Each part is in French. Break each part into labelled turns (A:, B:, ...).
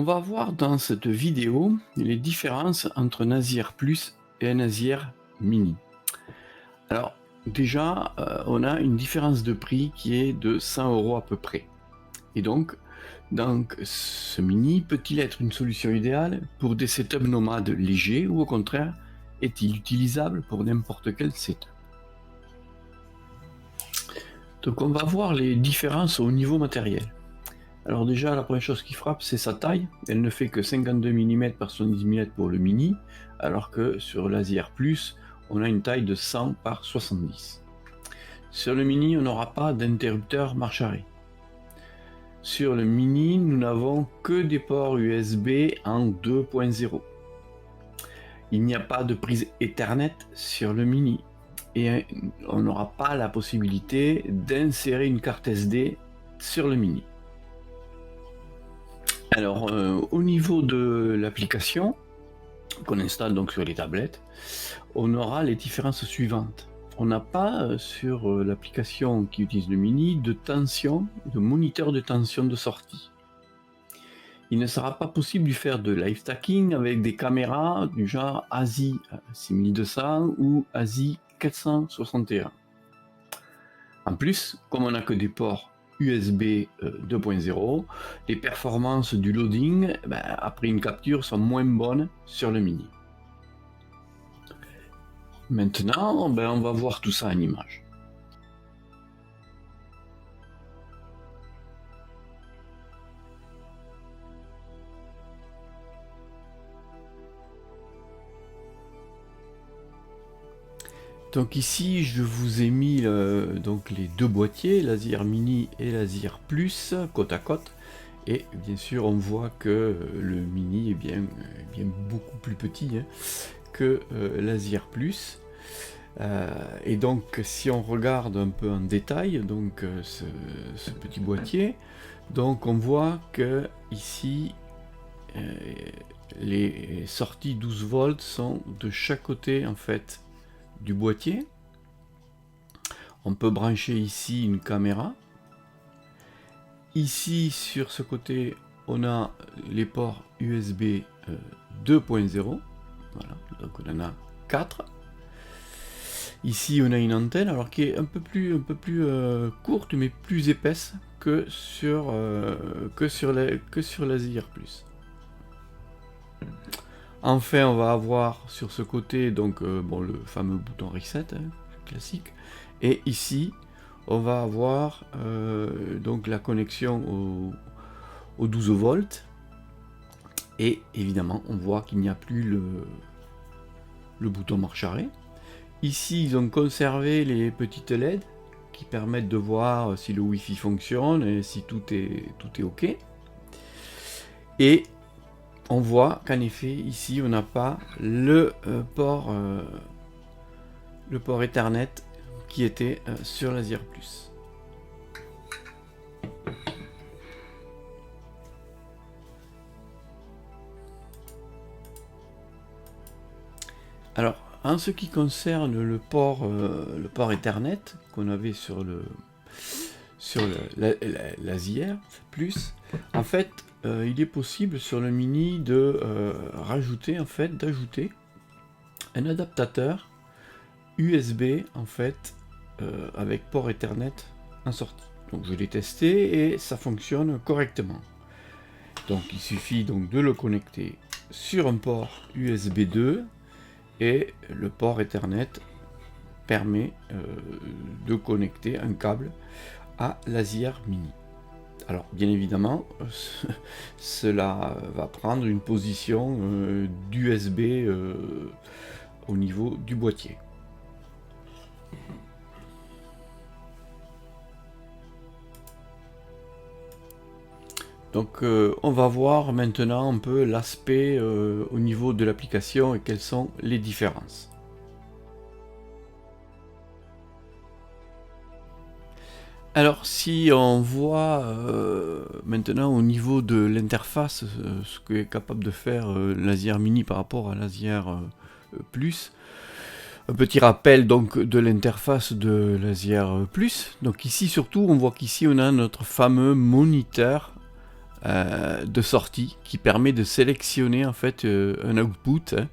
A: On va voir dans cette vidéo les différences entre un Azier Plus et un Azier Mini. Alors déjà, on a une différence de prix qui est de 100 € à peu près. Et donc ce Mini peut-il être une solution idéale pour des setups nomades légers ou au contraire, est-il utilisable pour n'importe quel setup? Donc on va voir les différences au niveau matériel. Alors déjà, la première chose qui frappe, c'est sa taille. Elle ne fait que 52 mm par 70 mm pour le Mini, alors que sur l'Azier Plus, on a une taille de 100 par 70. Sur le Mini, on n'aura pas d'interrupteur marche arrêt. Sur le Mini, nous n'avons que des ports USB en 2.0. Il n'y a pas de prise Ethernet sur le Mini. Et on n'aura pas la possibilité d'insérer une carte SD sur le Mini. Alors, au niveau de l'application qu'on installe donc sur les tablettes, on aura les différences suivantes. On n'a pas sur l'application qui utilise le Mini de tension, de moniteur de tension de sortie. Il ne sera pas possible de faire de live stacking avec des caméras du genre ASI 6200 ou ASI 461. En plus, comme on n'a que des ports USB 2.0, les performances du loading après une capture sont moins bonnes sur le Mini. Maintenant, on va voir tout ça en image. Donc ici, je vous ai mis donc les deux boîtiers, l'Azier Mini et l'Azier Plus, côte à côte. Et bien sûr, on voit que le Mini est bien beaucoup plus petit que l'Azier Plus. Et donc, si on regarde un peu en détail donc ce petit boîtier, donc on voit que ici les sorties 12 volts sont de chaque côté en fait du boîtier. On peut brancher ici une caméra. Ici sur ce côté on a les ports USB 2.0. Voilà, donc on en a 4. Ici on a une antenne alors qui est un peu plus courte mais plus épaisse que sur l'Azier Plus. Enfin, on va avoir sur ce côté donc le fameux bouton reset classique, et ici on va avoir donc la connexion au 12 volts, et évidemment on voit qu'il n'y a plus le bouton marche arrêt. Ici ils ont conservé les petites LED qui permettent de voir si le Wi-Fi fonctionne et si tout est ok. Et on voit qu'en effet ici on n'a pas le port Ethernet qui était sur l'Azier Plus. Alors en ce qui concerne le port Ethernet qu'on avait sur l'Azier Plus, en fait il est possible sur le Mini de d'ajouter un adaptateur USB en fait avec port Ethernet en sortie. Donc je l'ai testé et ça fonctionne correctement. Donc il suffit donc de le connecter sur un port USB 2 et le port Ethernet permet de connecter un câble à l'Azier Mini. Alors bien évidemment cela va prendre une position d'USB au niveau du boîtier. Donc on va voir maintenant un peu l'aspect au niveau de l'application et quelles sont les différences. Alors si on voit maintenant au niveau de l'interface ce qu'est capable de faire l'Azier Mini par rapport à l'Azier Plus, un petit rappel donc de l'interface de l'Azier Plus. Donc ici surtout on voit qu'ici on a notre fameux moniteur de sortie qui permet de sélectionner en fait un output, hein,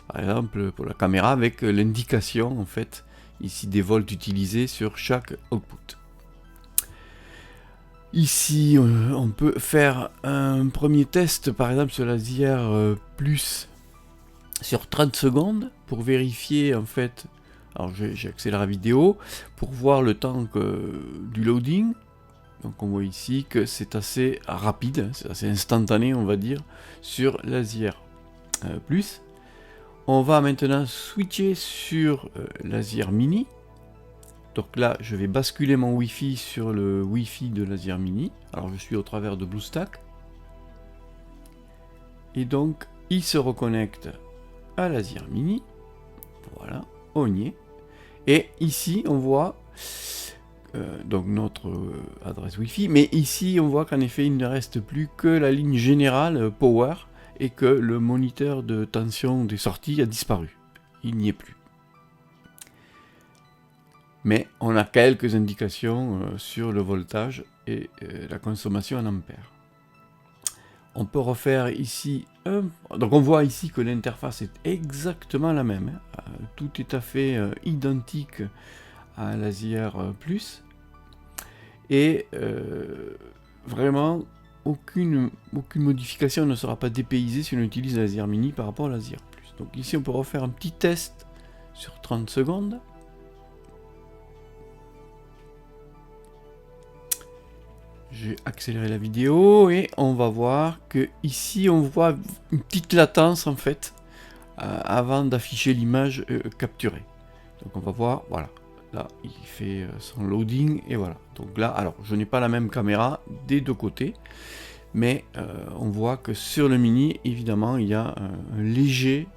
A: par exemple pour la caméra avec l'indication en fait ici des volts utilisés sur chaque output. Ici on peut faire un premier test par exemple sur la ZR Plus sur 30 secondes pour vérifier en fait, alors j'accélère la vidéo pour voir le temps du loading. Donc on voit ici que c'est assez rapide, c'est assez instantané on va dire sur la ZR Plus. On va maintenant switcher sur la ZR Mini. Donc là je vais basculer mon Wi-Fi sur le Wi-Fi de la ZR Mini. Alors je suis au travers de BlueStack. Et donc il se reconnecte à la ZR Mini. Voilà, on y est. Et ici on voit donc notre adresse Wi-Fi, mais ici on voit qu'en effet il ne reste plus que la ligne générale Power et que le moniteur de tension des sorties a disparu. Il n'y est plus. Mais on a quelques indications sur le voltage et la consommation en ampères. On peut refaire ici donc on voit ici que l'interface est exactement la même, hein. Tout est tout à fait identique à la ZR Plus et vraiment aucune modification ne sera pas dépaysée si on utilise la ZR Mini par rapport à la ZR Plus. Donc ici on peut refaire un petit test sur 30 secondes. J'ai accéléré la vidéo et on va voir que ici on voit une petite latence en fait avant d'afficher l'image capturée. Donc on va voir, voilà, là il fait son loading et voilà. Donc là, alors je n'ai pas la même caméra des deux côtés, mais on voit que sur le Mini, évidemment, il y a un léger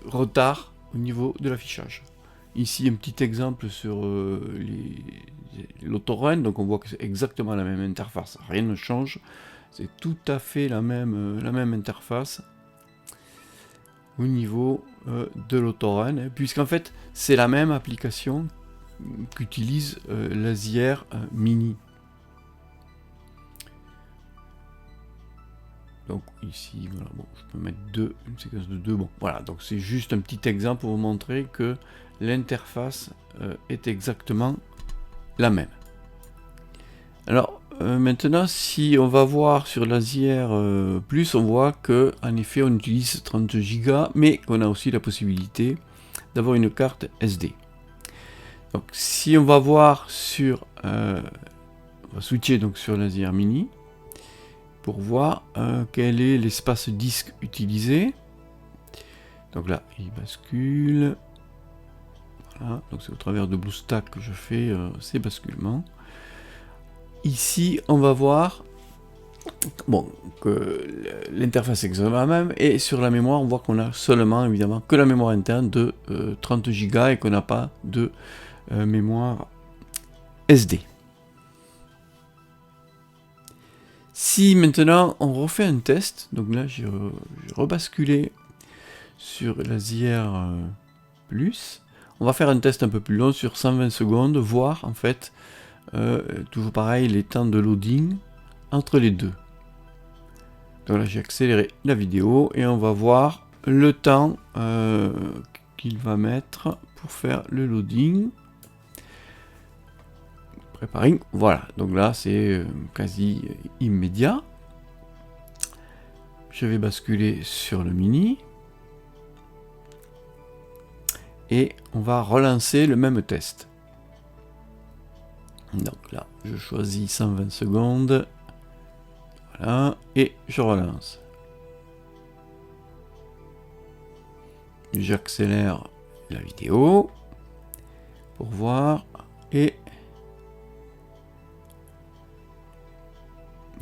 A: retard au niveau de l'affichage. Ici un petit exemple sur l'autorun, donc on voit que c'est exactement la même interface, rien ne change, c'est tout à fait la même interface au niveau de l'autorun, hein, puisqu'en fait c'est la même application qu'utilise la ZR Mini. Donc ici, voilà, bon, je peux mettre une séquence de 2, bon, voilà, donc c'est juste un petit exemple pour vous montrer que l'interface est exactement la même. Alors maintenant, si on va voir sur la ZR Plus, on voit que en effet on utilise 30 Go, mais qu'on a aussi la possibilité d'avoir une carte SD. Donc si on va voir sur, on va switcher donc sur la ZR Mini pour voir quel est l'espace disque utilisé. Donc là, il bascule. Voilà, donc c'est au travers de BlueStack que je fais ces basculements. Ici, on va voir bon, que l'interface est exactement la même, et sur la mémoire, on voit qu'on a seulement, évidemment, que la mémoire interne de 30 Go et qu'on n'a pas de mémoire SD. Si maintenant on refait un test, donc là j'ai rebasculé sur la ZR Plus, on va faire un test un peu plus long sur 120 secondes, voir en fait, toujours pareil, les temps de loading entre les deux. Donc là j'ai accéléré la vidéo et on va voir le temps qu'il va mettre pour faire le loading. Préparing, voilà, donc là c'est quasi immédiat. Je vais basculer sur le Mini et on va relancer le même test. Donc là je choisis 120 secondes, voilà, et je relance. J'accélère la vidéo pour voir et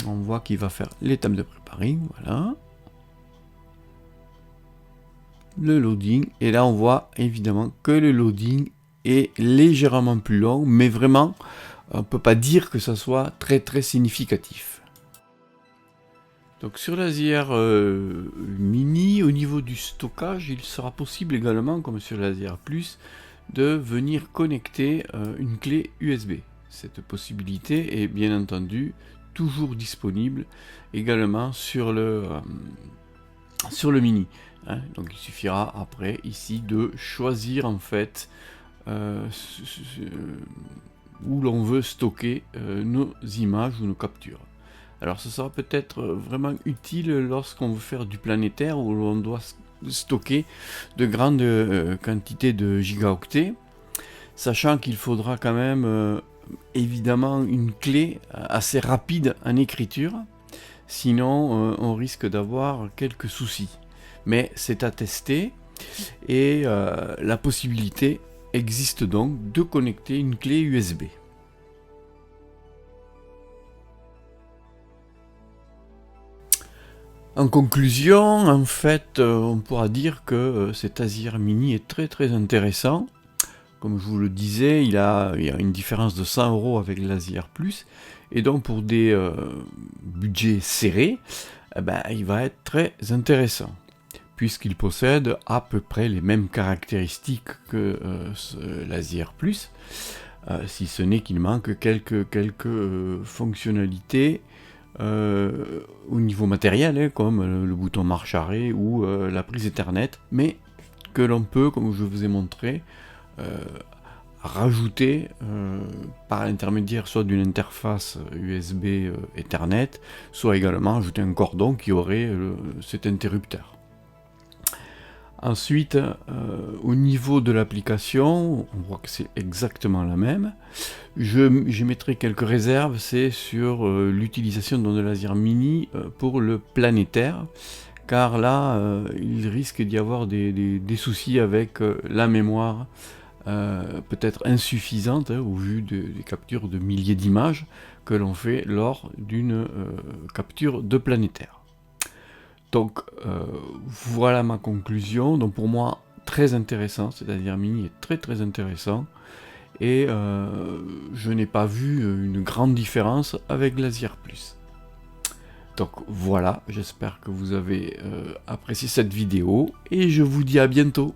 A: on voit qu'il va faire l'étape de préparing, voilà. Le loading, et là on voit évidemment que le loading est légèrement plus long, mais vraiment, on ne peut pas dire que ça soit très significatif. Donc sur la ZR Mini, au niveau du stockage, il sera possible également, comme sur la ZR Plus, de venir connecter une clé USB. Cette possibilité est bien entendu toujours disponible également sur le mini. Hein. Donc il suffira après ici de choisir en fait où l'on veut stocker nos images ou nos captures. Alors ça sera peut-être vraiment utile lorsqu'on veut faire du planétaire où l'on doit stocker de grandes quantités de gigaoctets, sachant qu'il faudra quand même évidemment une clé assez rapide en écriture, sinon on risque d'avoir quelques soucis. Mais c'est à tester et la possibilité existe donc de connecter une clé USB. En conclusion, en fait, on pourra dire que cet Azier Mini est très intéressant. Comme je vous le disais, il y a une différence de 100 € avec l'Azier Plus, et donc pour des budgets serrés, il va être très intéressant, puisqu'il possède à peu près les mêmes caractéristiques que l'Azier Plus, si ce n'est qu'il manque quelques fonctionnalités au niveau matériel, hein, comme le bouton marche-arrêt ou la prise Ethernet, mais que l'on peut, comme je vous ai montré, rajouter par l'intermédiaire soit d'une interface USB Ethernet, soit également ajouter un cordon qui aurait cet interrupteur. Ensuite, au niveau de l'application, on voit que c'est exactement la même. Je mettrai quelques réserves, c'est sur l'utilisation de l'Azier Mini pour le planétaire, car là, il risque d'y avoir des soucis avec la mémoire, peut-être insuffisante au vu des captures de milliers d'images que l'on fait lors d'une capture de planétaire. Donc voilà ma conclusion. Donc pour moi très intéressant, c'est-à-dire Mini est très intéressant, et je n'ai pas vu une grande différence avec l'Azier Plus. Donc voilà, j'espère que vous avez apprécié cette vidéo et je vous dis à bientôt.